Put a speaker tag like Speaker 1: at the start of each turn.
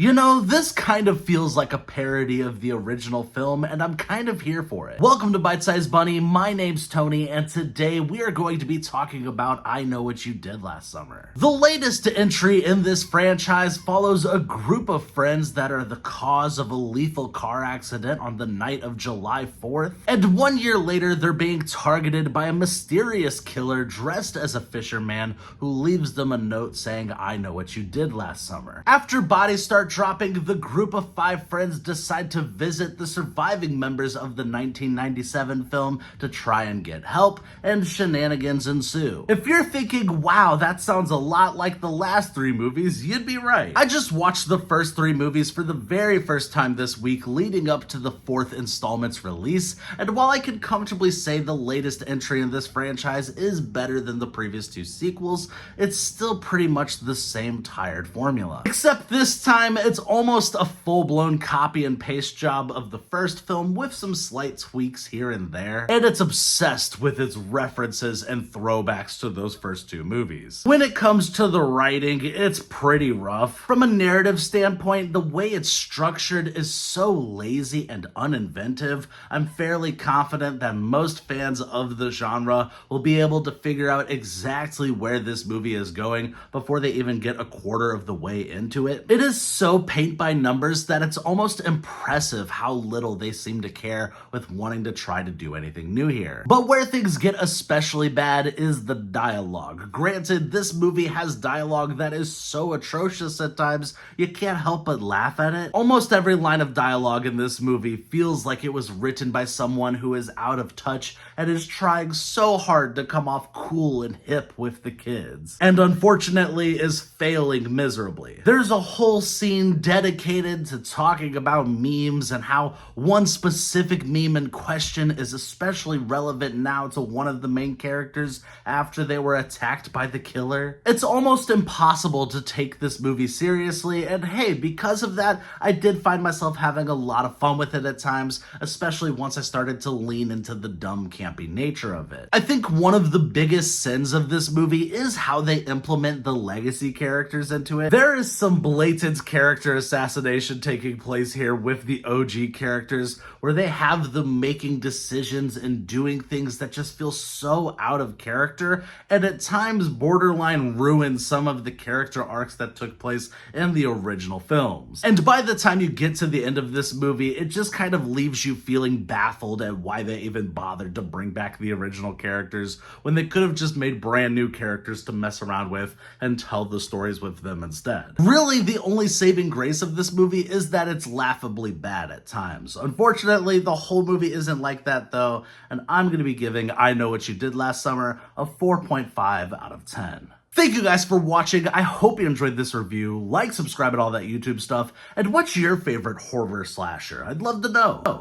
Speaker 1: You know, this kind of feels like a parody of the original film, and I'm kind of here for it. Welcome to Bite Size Bunny, my name's Tony, and today we are going to be talking about I Know What You Did Last Summer. The latest entry in this franchise follows a group of friends that are the cause of a lethal car accident on the night of July 4th, and 1 year later they're being targeted by a mysterious killer dressed as a fisherman who leaves them a note saying, I know what you did last summer. After bodies start dropping, the group of 5 friends decide to visit the surviving members of the 1997 film to try and get help, and shenanigans ensue. If you're thinking, wow, that sounds a lot like the last 3 movies, you'd be right. I just watched the first 3 movies for the very first time this week leading up to the 4th installment's release, and while I can comfortably say the latest entry in this franchise is better than the previous 2 sequels, it's still pretty much the same tired formula. Except this time, it's almost a full-blown copy and paste job of the first film with some slight tweaks here and there, and it's obsessed with its references and throwbacks to those first 2 movies. When it comes to the writing, it's pretty rough. From a narrative standpoint, the way it's structured is so lazy and uninventive, I'm fairly confident that most fans of the genre will be able to figure out exactly where this movie is going before they even get a quarter of the way into it. It is so paint by numbers that it's almost impressive how little they seem to care with wanting to try to do anything new here. But where things get especially bad is the dialogue. Granted, this movie has dialogue that is so atrocious at times, you can't help but laugh at it. Almost every line of dialogue in this movie feels like it was written by someone who is out of touch and is trying so hard to come off cool and hip with the kids, and unfortunately is failing miserably. There's a whole scene dedicated to talking about memes and how one specific meme in question is especially relevant now to one of the main characters after they were attacked by the killer. It's almost impossible to take this movie seriously, and hey, because of that, I did find myself having a lot of fun with it at times, especially once I started to lean into the dumb, campy nature of it. I think one of the biggest sins of this movie is how they implement the legacy characters into it. There is some blatant character assassination taking place here with the OG characters, where they have them making decisions and doing things that just feel so out of character, and at times borderline ruin some of the character arcs that took place in the original films. And by the time you get to the end of this movie, it just kind of leaves you feeling baffled at why they even bothered to bring back the original characters when they could have just made brand new characters to mess around with and tell the stories with them instead. Really, the only saving grace of this movie is that it's laughably bad at times. Unfortunately, the whole movie isn't like that though, and I'm going to be giving I Know What You Did Last Summer a 4.5 out of 10. Thank you guys for watching. I hope you enjoyed this review. Like, subscribe, and all that YouTube stuff. And what's your favorite horror slasher? I'd love to know.